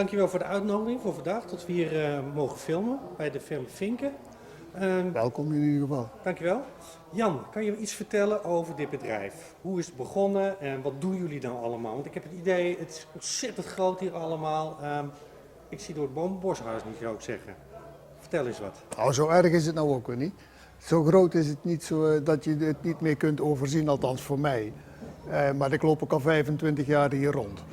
Dankjewel voor de uitnodiging voor vandaag, dat we hier mogen filmen bij de firma Vinken. Welkom in ieder geval. Dankjewel. Jan, kan je iets vertellen over dit bedrijf? Hoe is het begonnen en wat doen jullie nou allemaal? Want ik heb het idee, het is ontzettend groot hier allemaal. Ik zie door het bomenboshuis niet, zou ik zeggen. Vertel eens wat. Nou, zo erg is het nou ook weer niet. Zo groot is het niet zo dat je het niet meer kunt overzien, althans voor mij. Maar ik loop ook al 25 jaar hier rond.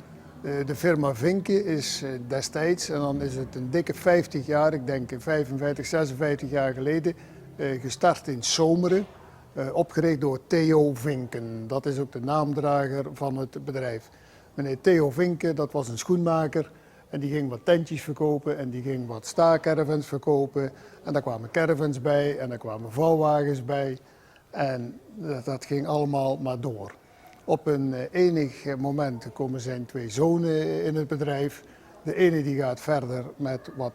De firma Vinken is destijds, en dan is het een dikke 50 jaar, ik denk 55, 56 jaar geleden, gestart in Zomeren. Opgericht door Theo Vinken. Dat is ook de naamdrager van het bedrijf. Meneer Theo Vinken, dat was een schoenmaker. En die ging wat tentjes verkopen en die ging wat staacaravans verkopen. En daar kwamen caravans bij en daar kwamen vouwwagens bij. En dat ging allemaal maar door. Op een enig moment komen zijn twee zonen in het bedrijf. De ene die gaat verder met wat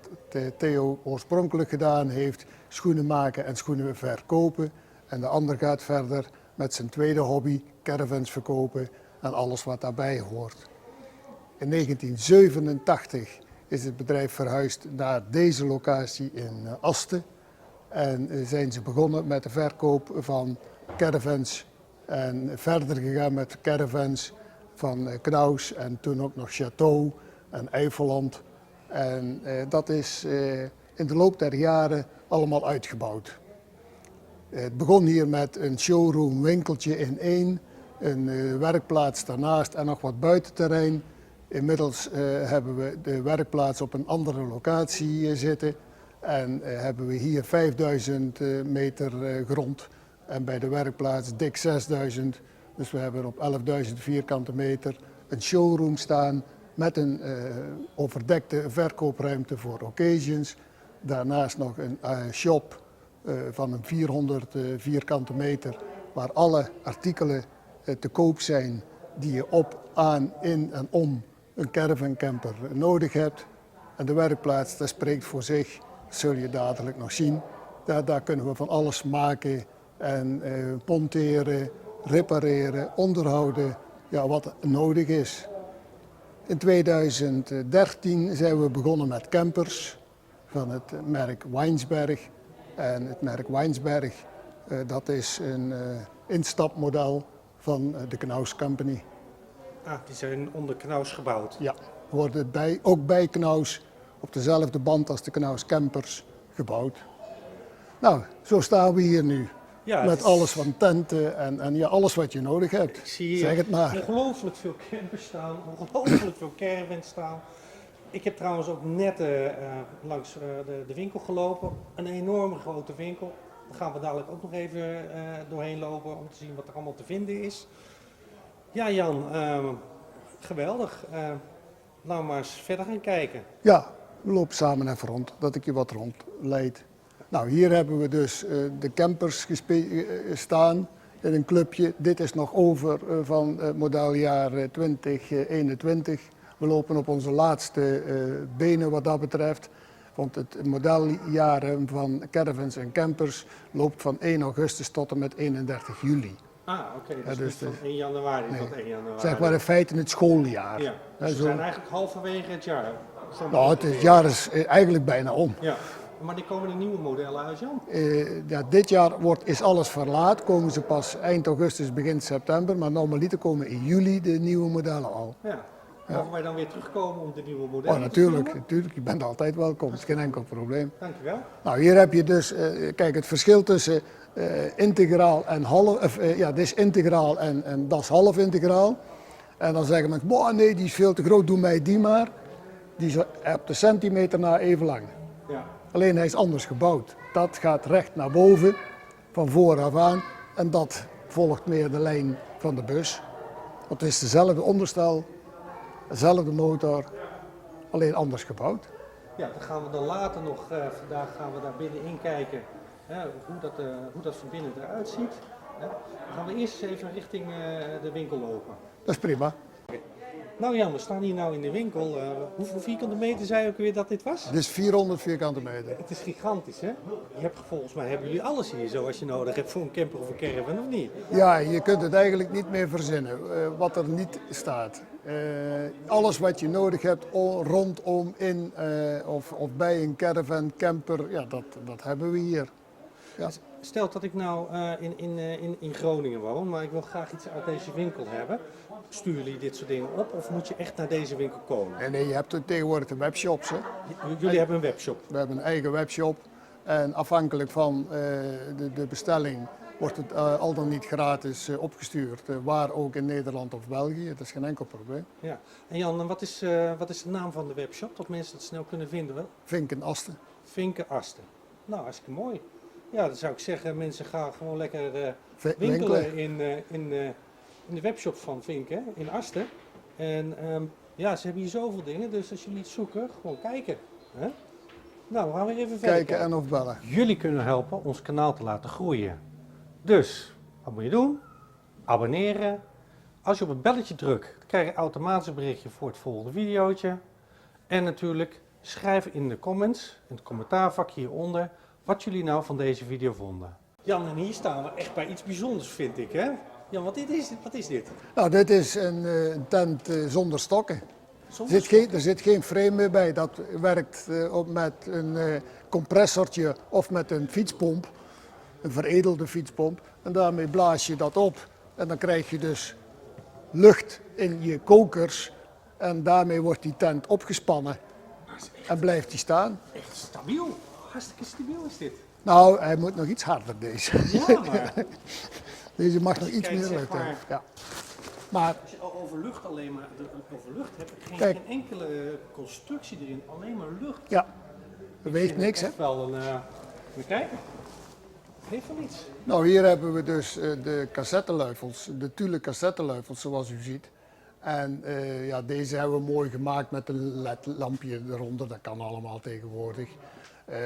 Theo oorspronkelijk gedaan heeft. Schoenen maken en schoenen verkopen. En de ander gaat verder met zijn tweede hobby, caravans verkopen en alles wat daarbij hoort. In 1987 is het bedrijf verhuisd naar deze locatie in Asten. En zijn ze begonnen met de verkoop van caravans. En verder gegaan met caravans van Knaus en toen ook nog Chateau en Eifelland. En dat is in de loop der jaren allemaal uitgebouwd. Het begon hier met een showroom winkeltje in één, een werkplaats daarnaast en nog wat buitenterrein. Inmiddels hebben we de werkplaats op een andere locatie zitten en hebben we hier 5000 meter grond en bij de werkplaats dik 6000. Dus we hebben op 11.000 vierkante meter een showroom staan met een overdekte verkoopruimte voor occasions. Daarnaast nog een shop van een 400 vierkante meter waar alle artikelen te koop zijn die je op, aan, in en om een caravan camper nodig hebt. En de werkplaats, dat spreekt voor zich, dat zul je dadelijk nog zien. Daar kunnen we van alles maken en monteren, repareren, onderhouden, ja, wat nodig is. In 2013 zijn we begonnen met campers van het merk Weinsberg. En het merk Weinsberg, dat is een instapmodel van de Knaus Company. Ah, die zijn onder Knaus gebouwd. Ja, worden ook bij Knaus op dezelfde band als de Knaus campers gebouwd. Nou, zo staan we hier nu. Ja, met alles van tenten en ja, alles wat je nodig hebt. Ik zie zeg het maar. Ongelooflijk veel campers staan, ongelooflijk veel caravans staan. Ik heb trouwens ook net langs de winkel gelopen. Een enorme grote winkel. Daar gaan we dadelijk ook nog even doorheen lopen om te zien wat er allemaal te vinden is. Ja, Jan, geweldig. Laten we maar eens verder gaan kijken. Ja, we lopen samen even rond, dat ik je wat rondleid. Nou, hier hebben we dus de campers staan in een clubje. Dit is nog over van het modeljaar 2021. We lopen op onze laatste benen wat dat betreft. Want het modeljaren van caravans en campers loopt van 1 augustus tot en met 31 juli. Ah, oké. Dus van 1 januari tot 1 januari. Zeg maar in feite het schooljaar. Ja, dus we zijn eigenlijk halverwege het jaar. Nou, het jaar is eigenlijk bijna om. Ja. Maar die komen de nieuwe modellen uit, Jan? Ja, dit jaar is alles verlaat. Komen ze pas eind augustus, begin september. Maar normaliter komen in juli de nieuwe modellen al. Ja. Mogen wij dan weer terugkomen om de nieuwe modellen natuurlijk. Je bent altijd welkom. Dat is geen enkel probleem. Dankjewel. Nou, hier heb je dus, kijk, het verschil tussen integraal en half. Ja, dit is integraal en dat is half integraal. En dan zeggen mensen, boah, nee, die is veel te groot, doe mij die maar. Die is op de centimeter na even lang. Ja. Alleen hij is anders gebouwd. Dat gaat recht naar boven, van vooraf aan. En dat volgt meer de lijn van de bus. Want het is dezelfde onderstel, dezelfde motor, alleen anders gebouwd. Ja, dan gaan we dan later nog, vandaag gaan we daar binnenin kijken hoe dat van binnen eruit ziet. Dan gaan we eerst eens even richting de winkel lopen. Dat is prima. Nou Jan, we staan hier nou in de winkel. Hoeveel vierkante meter zei je ook weer dat dit was? Dit is 400 vierkante meter. Het is gigantisch, hè? Volgens mij hebben jullie alles hier zo als je nodig hebt voor een camper of een caravan, of niet? Ja, je kunt het eigenlijk niet meer verzinnen wat er niet staat. Alles wat je nodig hebt rondom, in of bij een caravan, camper, ja, dat hebben we hier. Ja. Stel dat ik nou in Groningen woon, maar ik wil graag iets uit deze winkel hebben. Sturen jullie dit soort dingen op of moet je echt naar deze winkel komen? Nee, je hebt tegenwoordig de webshops. Hè. Jullie hebben een webshop? We hebben een eigen webshop en afhankelijk van de bestelling wordt het al dan niet gratis opgestuurd, waar ook in Nederland of België. Dat is geen enkel probleem. Ja. En Jan, wat is de naam van de webshop, dat mensen het snel kunnen vinden? Wel? Vinkenasten. Vinkenasten. Nou, hartstikke mooi. Ja, dan zou ik zeggen, mensen gaan gewoon lekker Winkelen. winkelen in de webshop van Vinken in Asten. En ja, ze hebben hier zoveel dingen, dus als jullie iets zoeken, gewoon kijken. Hè? Nou, we gaan weer even verder Kijken en of bellen. Jullie kunnen helpen ons kanaal te laten groeien. Dus, wat moet je doen? Abonneren. Als je op het belletje drukt, dan krijg je automatisch een berichtje voor het volgende videootje. En natuurlijk, schrijf in de comments, in het commentaarvakje hieronder, wat jullie nou van deze video vonden. Jan, en hier staan we echt bij iets bijzonders, vind ik, hè? Jan, wat is dit? Nou, dit is een tent zonder stokken. Er zit geen frame meer bij. Dat werkt met een compressortje of met een fietspomp, een veredelde fietspomp. En daarmee blaas je dat op. En dan krijg je dus lucht in je kokers. En daarmee wordt die tent opgespannen. En blijft die staan. Echt stabiel. Hartstikke stabiel is dit. Nou, hij moet nog iets harder deze. Ja, maar Deze mag nog iets kijkt, meer zeg lucht maar, hebben. Ja. Maar als je al over lucht alleen maar over lucht hebt, Kijk. geen enkele constructie erin, alleen maar lucht. ja, er weegt niks, hè? Echt wel een. Moet je kijken. Heeft wel iets. Nou, hier hebben we dus de cassetteluifels, de Thule cassetteluifels zoals u ziet. En ja, deze hebben we mooi gemaakt met een LED-lampje eronder, dat kan allemaal tegenwoordig.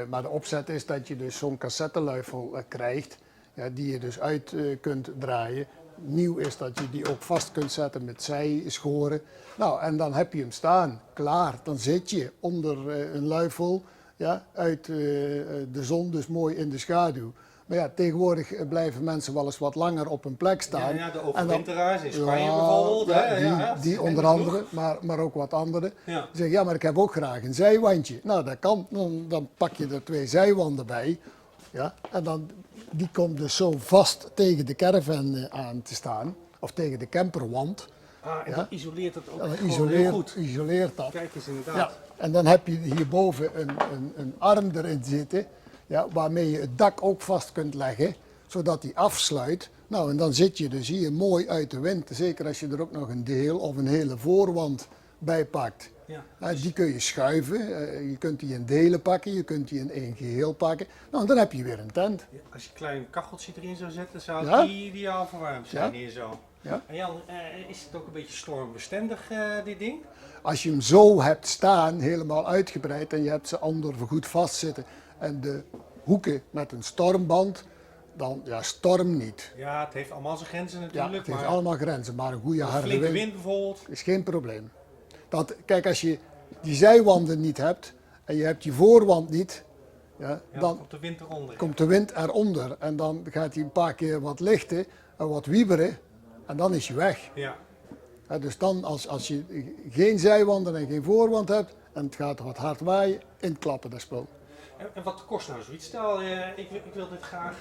Maar de opzet is dat je dus zo'n cassetteluifel krijgt, ja, die je dus uit kunt draaien. Nieuw is dat je die ook vast kunt zetten met zijschoren. Nou, en dan heb je hem staan, klaar. Dan zit je onder een luifel, ja, uit de zon, dus mooi in de schaduw. Maar ja, tegenwoordig blijven mensen wel eens wat langer op een plek staan. Ja, de overwinteraars in Spanje Ja, bijvoorbeeld. ja, hè? die onder andere, maar ook wat andere. Ja. Die zeggen, ja, maar ik heb ook graag een zijwandje. Nou, dat kan. Dan pak je er 2 zijwanden bij. Ja, en dan, die komt dus zo vast tegen de caravan aan te staan. Of tegen de camperwand. En Ja. dat isoleert het ook En dan gewoon heel goed. isoleert dat. Kijk eens inderdaad. Ja, en dan heb je hierboven een arm erin zitten, ja, waarmee je het dak ook vast kunt leggen, zodat die afsluit. Nou, en dan zit je dus hier mooi uit de wind. Zeker als je er ook nog een deel of een hele voorwand bij pakt. Ja. Nou, die kun je schuiven, je kunt die in delen pakken, je kunt die in één geheel pakken. Nou, en dan heb je weer een tent. Als je een klein kacheltje erin zou zetten, zou Ja. het ideaal verwarmd zijn Ja. hier zo. Ja. En Jan, is het ook een beetje stormbestendig, dit ding? Als je hem zo hebt staan, helemaal uitgebreid, en je hebt ze anderven goed vastzitten en de hoeken met een stormband, dan ja, storm niet. Ja, het heeft allemaal zijn grenzen Ja, natuurlijk, het heeft maar allemaal grenzen, maar een goede een harde flinke wind wind bijvoorbeeld. is geen probleem. Kijk, als je die zijwanden niet hebt en je hebt die voorwand niet, ja, Ja, dan op de wind eronder. komt de wind eronder en dan gaat hij een paar keer wat lichten en wat wieberen en dan is hij weg. Ja. Ja, dus dan als je geen zijwanden en geen voorwand hebt en het gaat wat hard waaien, inklappen dat spul. En wat kost nou zoiets? Stel, ik wil dit graag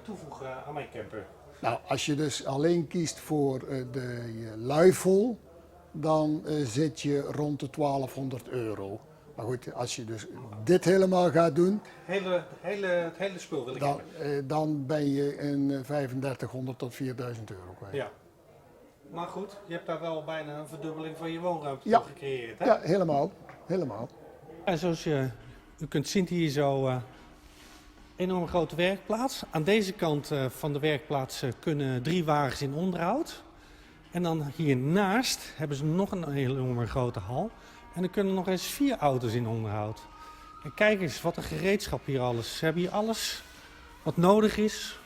toevoegen aan mijn camper. Nou, als je dus alleen kiest voor de luifel, dan zit je rond de 1200 euro. Maar goed, als je dus dit helemaal gaat doen, Het hele spul wil ik hebben. dan ben je in 3500 tot 4000 euro kwijt. Ja. Maar goed, je hebt daar wel bijna een verdubbeling van je woonruimte Ja. door gecreëerd, hè? Ja, helemaal. Helemaal. En zoals u kunt zien hier zo enorm grote werkplaats. Aan deze kant van de werkplaats kunnen 3 wagens in onderhoud. En dan hiernaast hebben ze nog een enorme grote hal. En er kunnen nog eens 4 auto's in onderhoud. En kijk eens wat een gereedschap hier alles. Ze hebben hier alles wat nodig is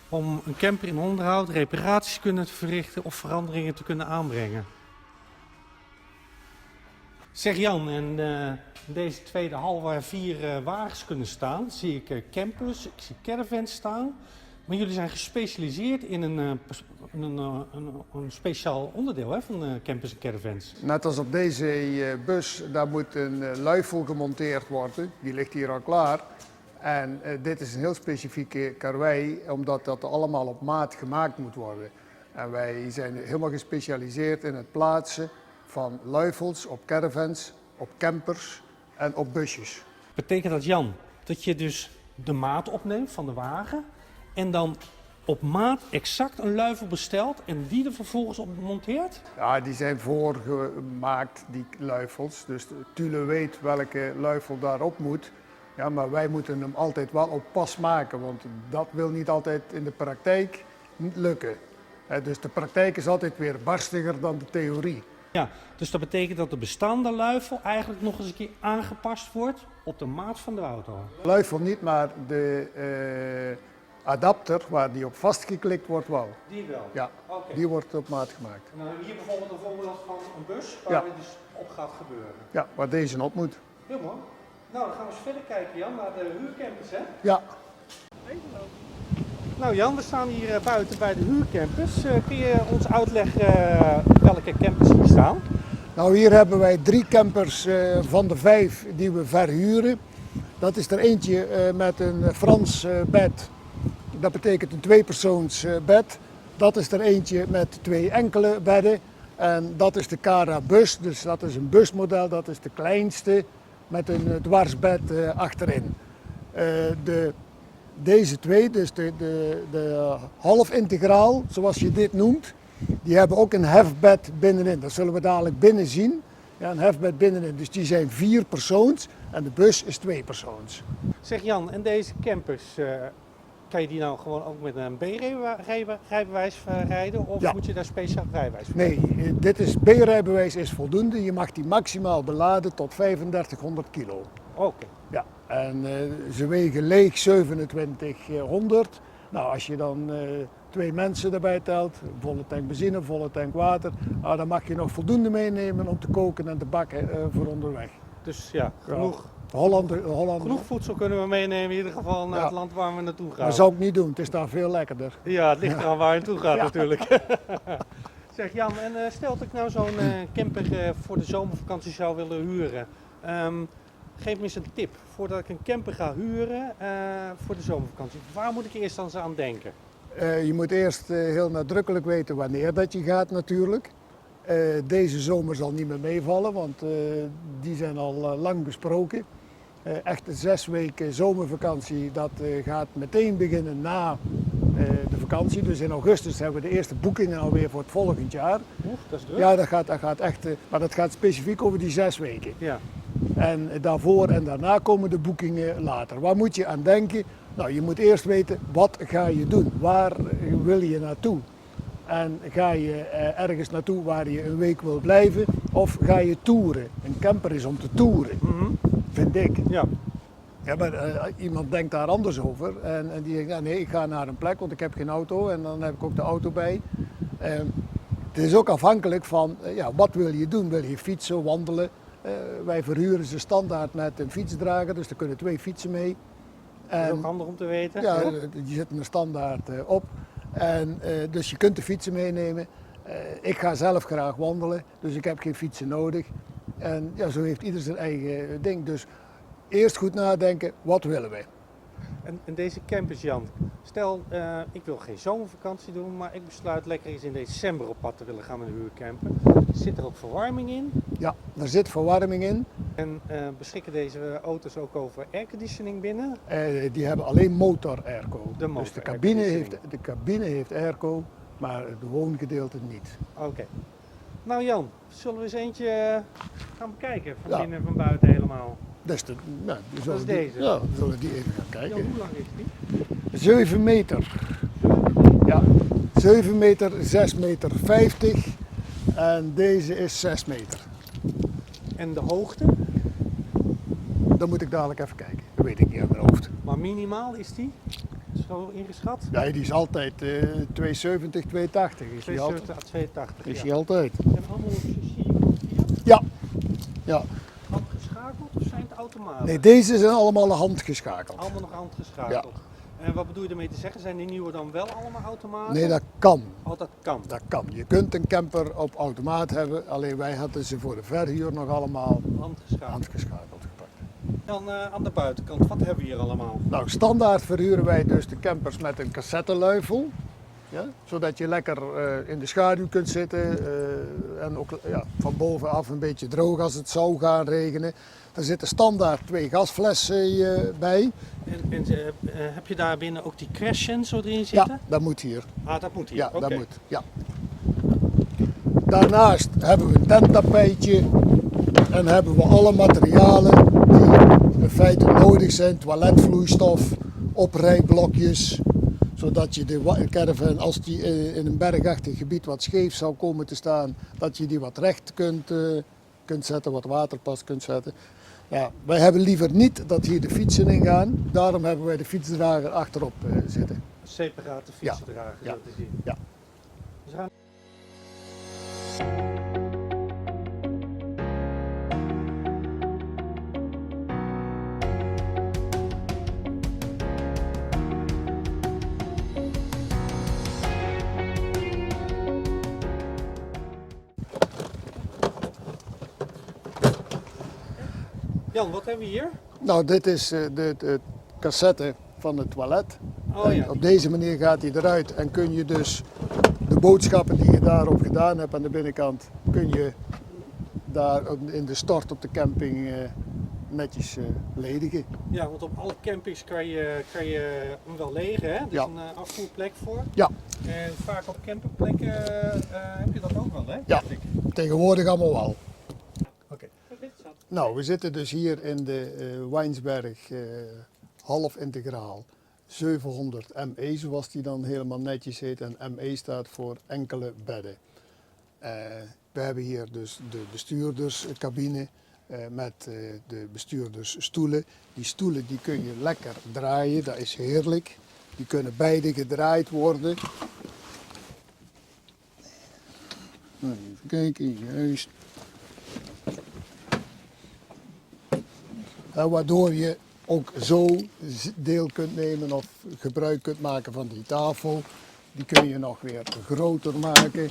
om een camper in onderhoud, reparaties te kunnen verrichten of veranderingen te kunnen aanbrengen. Zeg Jan, en in deze tweede hal waar 4 wagens kunnen staan, zie ik campers, ik zie caravans staan. Maar jullie zijn gespecialiseerd in een speciaal onderdeel hè, van campers en caravans. Net als op deze bus, daar moet een luifel gemonteerd worden. Die ligt hier al klaar. En dit is een heel specifieke karwei, omdat dat allemaal op maat gemaakt moet worden. En wij zijn helemaal gespecialiseerd in het plaatsen van luifels op caravans, op campers en op busjes. Betekent dat, Jan, dat je dus de maat opneemt van de wagen en dan op maat exact een luifel bestelt en die er vervolgens op monteert? Ja, die zijn voorgemaakt, die luifels. Dus Thule weet welke luifel daarop moet. Ja, maar wij moeten hem altijd wel op pas maken, want dat wil niet altijd in de praktijk niet lukken. Dus de praktijk is altijd weer barstiger dan de theorie. Ja, dus dat betekent dat de bestaande luifel eigenlijk nog eens een keer aangepast wordt op de maat van de auto. Luifel niet, maar de adapter waar die op vastgeklikt wordt wel. Die wel? Ja, Oké. die wordt op maat gemaakt. Nou, hier bijvoorbeeld een voorbeeld van een bus waar Ja. dit dus op gaat gebeuren. Ja, waar deze op moet. Heel mooi. Nou, dan gaan we eens verder kijken, Jan, naar de huurcampers, hè? Ja. Nou Jan, we staan hier buiten bij de huurcampers. Kun je ons uitleggen welke campers hier staan? Nou, hier hebben wij 3 campers van de 5 die we verhuren. Dat is er eentje met een Frans bed. Dat betekent een 2-persoons bed. Dat is er eentje met 2 enkele bedden. En dat is de Cara bus, dus dat is een busmodel. Dat is de kleinste met een dwarsbed achterin. Deze 2, dus de half integraal, zoals je dit noemt, die hebben ook een hefbed binnenin. Dat zullen we dadelijk binnen zien. Ja, een hefbed binnenin. Dus die zijn 4 persoons en de bus is 2 persoons. Zeg Jan, en deze campers, kan je die nou gewoon ook met een B-rijbewijs rijden of Ja. moet je daar speciaal rijbewijs voor? Nee, dit is B-rijbewijs is voldoende. Je mag die maximaal beladen tot 3500 kilo. Oké. Ja, en ze wegen leeg 2700. Nou, als je dan 2 mensen erbij telt, volle tank benzine, volle tank water, nou, dan mag je nog voldoende meenemen om te koken en te bakken voor onderweg. Dus ja, genoeg Holland, voedsel kunnen we meenemen in ieder geval naar Ja. het land waar we naartoe gaan. dat zou ik niet doen, het is daar veel lekkerder. Ja, het ligt eraan waar je naartoe gaat Ja. natuurlijk. Zeg Jan, en stel dat ik nou zo'n camper voor de zomervakantie zou willen huren. Geef me eens een tip voordat ik een camper ga huren voor de zomervakantie. Waar moet ik eerst dan aan denken? Je moet eerst heel nadrukkelijk weten wanneer dat je gaat natuurlijk. Deze zomer zal niet meer meevallen, want die zijn al lang besproken. Echt een 6 weken zomervakantie, dat gaat meteen beginnen na de vakantie. Dus in augustus hebben we de eerste boekingen alweer voor het volgend jaar. Oeh, dat is druk. Ja, dat gaat echt, maar dat gaat specifiek over die 6 weken. Ja. En daarvoor en daarna komen de boekingen later. Waar moet je aan denken? Nou, je moet eerst weten, wat ga je doen? Waar wil je naartoe? En ga je ergens naartoe waar je een week wil blijven? Of ga je toeren? Een camper is om te toeren, vind ik. Ja. Ja, maar iemand denkt daar anders over. En die denkt, ja, nee, ik ga naar een plek, want ik heb geen auto. En dan heb ik ook de auto bij. Het is ook afhankelijk van, ja, wat wil je doen? Wil je fietsen, wandelen? Wij verhuren ze standaard met een fietsdrager, dus er kunnen 2 fietsen mee. Dat is ook handig om te weten. Ja, die zitten er standaard op. En, dus je kunt de fietsen meenemen. Ik ga zelf graag wandelen, dus ik heb geen fietsen nodig. En ja, zo heeft ieder zijn eigen ding. Dus eerst goed nadenken, wat willen we? En deze campers, Jan, stel ik wil geen zomervakantie doen, maar ik besluit lekker eens in december op pad te willen gaan met een huurcamper. Zit er ook verwarming in? Ja, er zit verwarming in. En beschikken deze auto's ook over airconditioning binnen? Die hebben alleen motor-airco. De Dus de motor-airconditioning. cabine heeft airco, maar het woongedeelte niet. Oké. Nou Jan, zullen we eens eentje gaan bekijken van Ja. binnen en van buiten helemaal? Dus nou, Dat is deze. Ja, we zullen die even gaan Jan, kijken. hoe lang is die? 7 meter. Ja, 7 meter, 6 meter 50 en deze is 6 meter. En de hoogte? Dan moet ik dadelijk even kijken, dat weet ik niet uit mijn hoofd. Maar minimaal is die? Zo ingeschat? Nee, die is altijd 270, 280 is die 72 à 82. Is ja. die altijd. En allemaal op chassis? Ja, Ja. Handgeschakeld of zijn het automaten? Nee, deze zijn allemaal handgeschakeld. Allemaal nog handgeschakeld. En wat bedoel je ermee te zeggen? Zijn die nieuwe dan wel allemaal automaten? Nee, dat kan. Oh, dat kan. Dat kan. Je kunt een camper op automaat hebben, alleen wij hadden ze voor de verhuur nog allemaal handgeschakeld gepakt. Dan aan de buitenkant, wat hebben we hier allemaal? Nou, standaard verhuren wij dus de campers met een cassetteluifel. Ja, zodat je lekker in de schaduw kunt zitten en ook van bovenaf een beetje droog als het zou gaan regenen. Er zitten standaard 2 gasflessen bij. En heb je daar binnen ook die crash sensor erin zitten? Ja, dat moet hier. Ah, dat moet hier. Ja, Oké. dat moet. Ja. Daarnaast hebben we een tenttapijtje en hebben we alle materialen die in feite nodig zijn. Toiletvloeistof, oprijblokjes, zodat je de caravan, als die in een bergachtig gebied wat scheef zou komen te staan, dat je die wat recht kunt zetten, wat waterpas kunt zetten. Ja, wij hebben liever niet dat hier de fietsen in gaan, daarom hebben wij de fietsdrager achterop zitten. Een separate fietsendrager, Ja. zo te zien. Ja. Dus we gaan... Jan, wat hebben we hier? Nou, dit is de cassette van het toilet. Oh En ja. op deze manier gaat hij eruit en kun je dus de boodschappen die je daarop gedaan hebt aan de binnenkant, kun je daar in de stort op de camping netjes ledigen. Ja, want op alle campings kan je hem wel legen, hè? Er is Ja. een afvoerplek voor. Ja, En vaak op campingplekken heb je dat ook wel, hè? Ja. Dacht ik. tegenwoordig allemaal wel. Oké. Nou, we zitten dus hier in de Wijnsberg half integraal 700 ME, zoals die dan helemaal netjes heet. En ME staat voor enkele bedden. We hebben hier dus de bestuurderscabine met de bestuurdersstoelen. Die stoelen die kun je lekker draaien, dat is heerlijk. Die kunnen beide gedraaid worden. Nou, even kijken, juist. Waardoor je ook zo deel kunt nemen of gebruik kunt maken van die tafel. Die kun je nog weer groter maken,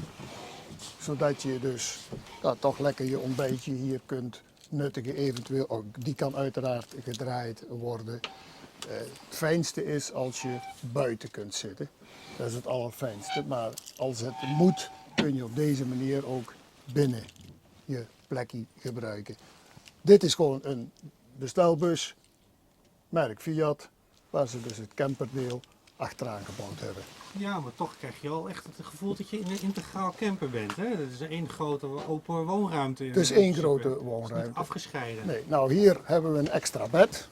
zodat je dus toch lekker je ontbijtje hier kunt nuttigen. Eventueel ook die kan uiteraard gedraaid worden. Het fijnste is als je buiten kunt zitten. Dat is het allerfijnste. Maar als het moet, kun je op deze manier ook binnen je plekje gebruiken. Dit is gewoon een bestelbus, merk Fiat, waar ze dus het camperdeel achteraan gebouwd hebben. Ja, maar toch krijg je wel echt het gevoel dat je in een integraal camper bent, hè? Dat is één grote open woonruimte. Het is één grote woonruimte. Niet afgescheiden. Nee, nou hier hebben we een extra bed.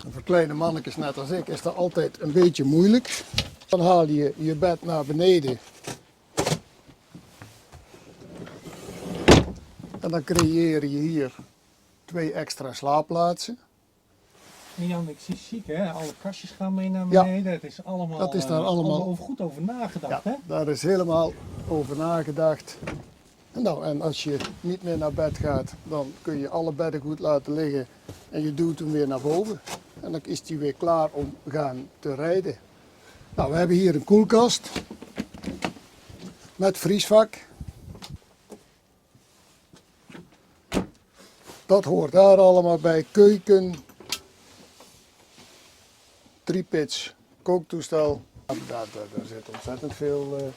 En voor kleine mannetjes net als ik is dat altijd een beetje moeilijk. Dan haal je je bed naar beneden. En dan creëer je hier 2 extra slaapplaatsen. En Jan, ik zie ziek, hè? Alle kastjes gaan mee naar Ja. beneden. Het is allemaal, Dat is daar allemaal- goed over nagedacht, hè? Ja, daar is helemaal over nagedacht. Nou, en als je niet meer naar bed gaat, dan kun je alle bedden goed laten liggen en je duwt hem weer naar boven. En dan is hij weer klaar om gaan te rijden. Nou, we hebben hier een koelkast met vriesvak. Dat hoort daar allemaal bij. Keuken, 3-pitch kooktoestel. Daar zit ontzettend veel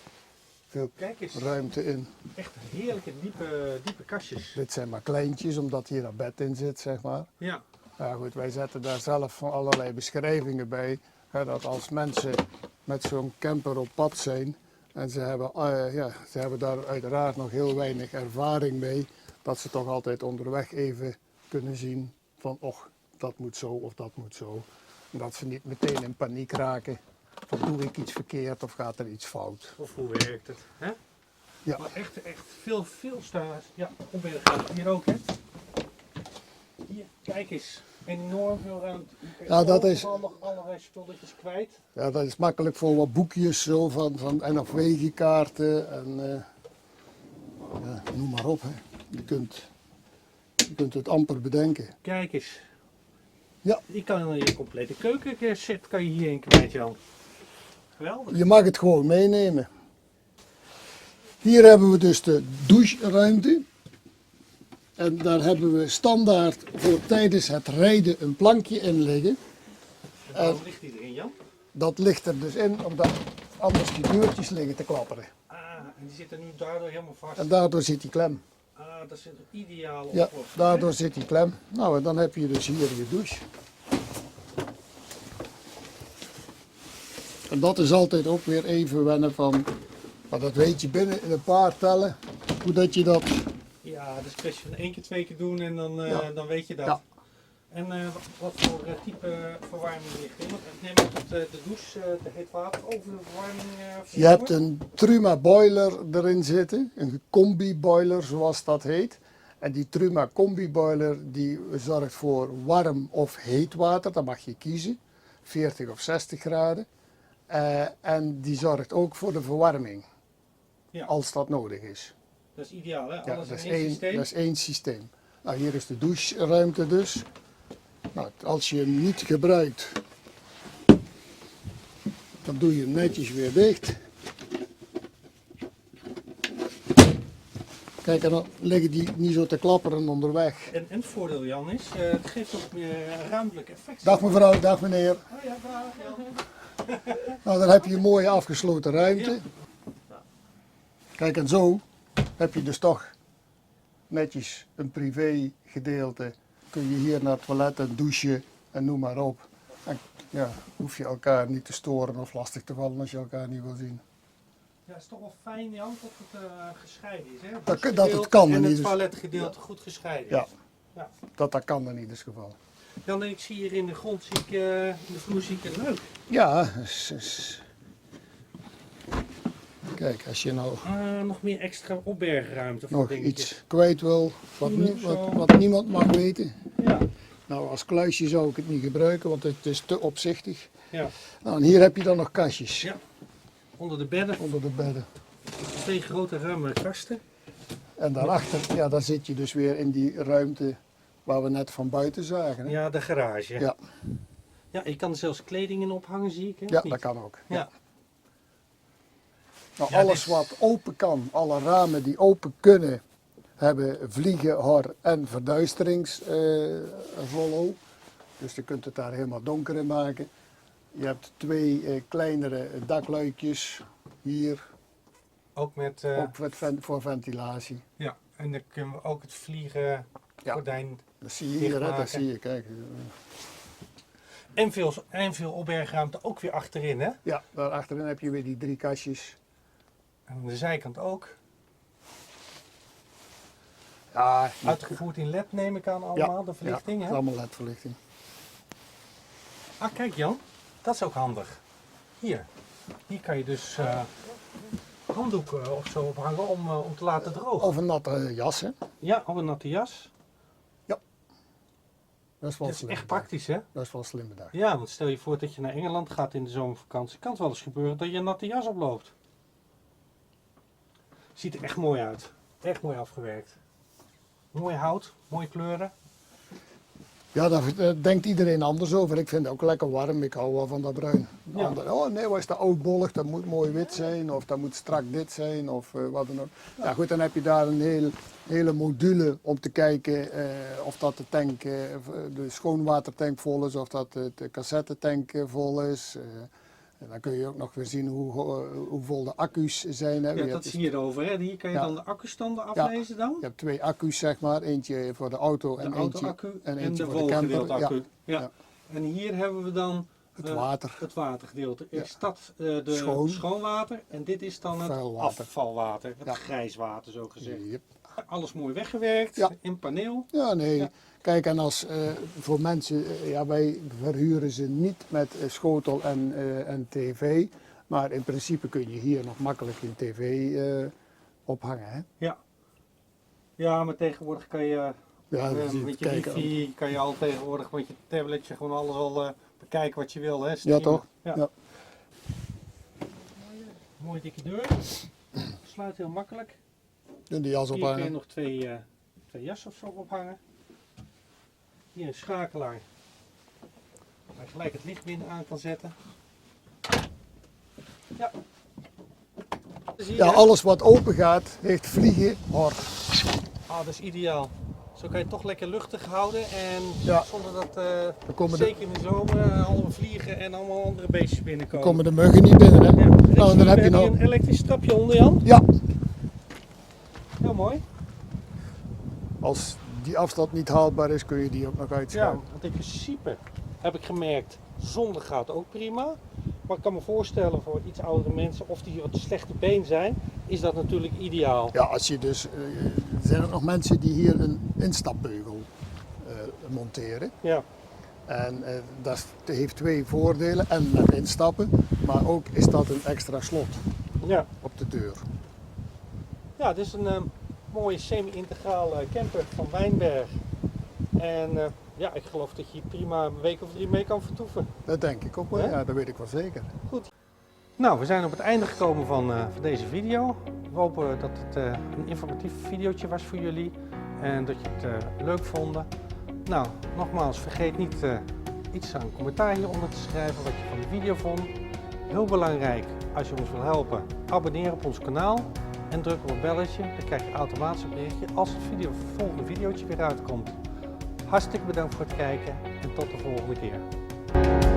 Kijk eens, ruimte in. echt heerlijke diepe kastjes. Dit zijn maar kleintjes, omdat hier een bed in zit, zeg maar. Ja. Ja goed, wij zetten daar zelf van allerlei beschrijvingen bij. Hè, dat als mensen met zo'n camper op pad zijn en ze hebben daar uiteraard nog heel weinig ervaring mee, dat ze toch altijd onderweg even kunnen zien van och, dat moet zo of dat moet zo. En dat ze niet meteen in paniek raken van doe ik iets verkeerd of gaat er iets fout. Of hoe werkt het, hè? Ja. Maar echt veel staan. Ja, opbergen. Hier ook, hè? Hier, kijk eens. Enorm veel ruimte. Je kan Ja, dat is- overal nog allerlei spulletjes kwijt. Ja, dat is makkelijk voor wat boekjes zo en of wegenkaarten en ja, noem maar op. Hè. Je kunt het amper bedenken. Kijk eens. Ja. Je kan je complete keukenset kan je hierin kwijt, Jan. Geweldig. Je mag het gewoon meenemen. Hier hebben we dus de doucheruimte. En daar hebben we standaard voor tijdens het rijden een plankje in liggen. En waarom ligt die erin, Jan? Dat ligt er dus in omdat anders die deurtjes liggen te klapperen. Ah, en die zitten nu daardoor helemaal vast. En daardoor zit die klem. Ah, dat is een ideale Ja, oplossing. daardoor zit die klem. Nou, en dan heb je dus hier je douche. En dat is altijd ook weer even wennen van, maar dat weet je binnen in een paar tellen, hoe dat je dat... Ja, dat is een kwestie van 1 keer, 2 keer doen en dan, Ja. dan weet je dat. Ja. En wat voor type verwarming ligt erin? Want ik neem aan dat de douche, de heetwaterovenverwarming Je hebt een Truma boiler erin zitten, een combi boiler zoals dat heet. En die Truma combi boiler die zorgt voor warm of heet water, dat mag je kiezen, 40 of 60 graden. En die zorgt ook voor de verwarming, Ja. als dat nodig is. Dat is ideaal, hè? Ja, Alles dat, is in één één, systeem. dat is één systeem. Nou, hier is de doucheruimte dus. Nou, als je hem niet gebruikt, dan doe je hem netjes weer dicht. Kijk, en dan liggen die niet zo te klapperen onderweg. En het voordeel, Jan, is, het geeft ook meer ruimtelijk effect. Dag mevrouw, dag meneer. Oh ja, dag, Jan. Nou, dan heb je een mooie afgesloten ruimte. Kijk, en zo heb je dus toch netjes een privé gedeelte. Kun je hier naar het toilet en douchen en noem maar op. En ja, hoef je elkaar niet te storen of lastig te vallen als je elkaar niet wil zien. Ja, het is toch wel fijn, Jan, dat het gescheiden is, hè? Dat het Douchegedeelte kan en niet, het dus- toiletgedeelte goed gescheiden. Ja, Ja. dat kan in ieder geval. Jan, ik zie hier in de grond, in de vloer zie ik een leuk. Ja, kijk, als je nou Nog meer extra opbergruimte voor nog dingetjes. iets kwijt wil, wat niemand mag weten. Ja, Nou, als kluisje zou ik het niet gebruiken, want het is te opzichtig. ja, Nou, en hier heb je dan nog kastjes ja. Onder de bedden, onder de bedden. 2 grote ruime kasten. En daarachter, ja, daar zit je dus weer in die ruimte waar we net van buiten zagen. Hè? Ja, de garage. Ja. Ja, je kan er zelfs kleding in ophangen, zie ik. Hè? Ja, Of niet? dat kan ook. Ja. Nou, Ja, alles dit- wat open kan, alle ramen die open kunnen, hebben vliegen, hor en verduisteringsrollo. Dus je kunt het daar helemaal donker in maken. Je hebt 2 kleinere dakluikjes hier, Ook met, ook voor ventilatie. ja, en dan kunnen we ook het vliegen Ja. gordijn Dat zie je hier, hè? dichtmaken. Dat zie je, kijk. en veel opbergruimte ook weer achterin, hè? Ja, daar achterin heb je weer die 3 kastjes. En aan de zijkant ook. Ja, Uitgevoerd in LED neem ik aan allemaal, de verlichting, ja, hè? allemaal LED-verlichting. Ah, kijk Jan, dat is ook handig. Hier kan je dus handdoeken of zo ophangen om te laten drogen. Of een natte jas, hè? Ja, of een natte jas. Dat is wel Dat is slim echt bedacht. praktisch, hè? Dat is wel slim bedacht. Ja, want stel je voor dat je naar Engeland gaat in de zomervakantie. Kan het wel eens gebeuren dat je een natte jas oploopt. Ziet er echt mooi uit. Echt mooi afgewerkt. Mooi hout, mooie kleuren. Ja, daar denkt iedereen anders over. Ik vind het ook lekker warm. Ik hou wel van dat bruin. Ja. Oh nee, wat is dat oudbollig? Dat moet mooi wit zijn. Of dat moet strak dit zijn. Of wat dan ook. Ja goed, dan heb je daar een hele module om te kijken of dat de tank, de schoonwatertank vol is. Of dat de cassettetank vol is. En dan kun je ook nog weer zien hoe vol de accu's zijn. Hè. Ja, Je dat hebt zie je erover. Hè? Hier kan je Ja. dan de accustanden aflezen dan. Je hebt 2 accu's, zeg maar. Eentje voor de auto De en auto-accu eentje, en eentje de voor de camper. volgedeelte-accu. Ja. Ja. En hier hebben we dan Het water. het watergedeelte. Ja. Is dat de Schoon. schoonwater en dit is dan het Vuilwater. afvalwater, het Ja. grijswater zo gezegd. Yep. Alles mooi weggewerkt Ja. in paneel. Ja, nee. Ja. Kijk, en als voor mensen, ja, wij verhuren ze niet met schotel en tv. Maar in principe kun je hier nog makkelijk een tv ophangen. Hè? Ja. Ja, maar tegenwoordig kan je Ja, dat zie je Met je kijken. wifi kan je al tegenwoordig met je tabletje gewoon alles al bekijken wat je wil. Hè? Ja, Streamen. toch? Ja. Ja. Mooie dikke deur. Sluit heel makkelijk. En die jas Hier kun je ophangen. nog twee jassen of zo ophangen. Hier een schakelaar. Waar je gelijk het licht binnen aan kan zetten. Ja. Dus hier, Ja, hè? alles wat open gaat, heeft vliegen hard. Ah, dat is ideaal. Zo kan je het toch lekker luchtig houden en Ja. zonder dat Dan komen de, zeker in de zomer allemaal vliegen en allemaal andere beestjes binnenkomen. komen de muggen niet binnen, hè? Ja. Nou, en dan we heb je hebben hier nog... een elektrisch trapje onder, Jan. Ja, Heel mooi. als die afstand niet haalbaar is, kun je die ook nog Ja, uitschuiven. want in principe heb ik gemerkt, zonder gaat ook prima. Maar ik kan me voorstellen voor iets oudere mensen of die wat slechte been zijn, is dat natuurlijk ideaal. Ja, als je dus... er zijn ook nog mensen die hier een instapbeugel monteren. Ja, En dat heeft twee voordelen. En met instappen, maar ook is dat een extra slot ja. op de deur. Ja, dit is een mooie semi-integraal camper van Wijnberg. En ja, ik geloof dat je hier prima een week of 3 mee kan vertoeven. Dat denk ik ook wel, Hè? ja, dat weet ik wel zeker. Nou, we zijn op het einde gekomen van deze video. We hopen dat het een informatief videootje was voor jullie en dat je het leuk vond. Nou, nogmaals, vergeet niet iets aan commentaar hieronder te schrijven wat je van de video vond. Heel belangrijk, als je ons wil helpen, abonneer op ons kanaal en druk op het belletje. Dan krijg je automatisch een berichtje als het volgende videootje weer uitkomt. Hartstikke bedankt voor het kijken en tot de volgende keer.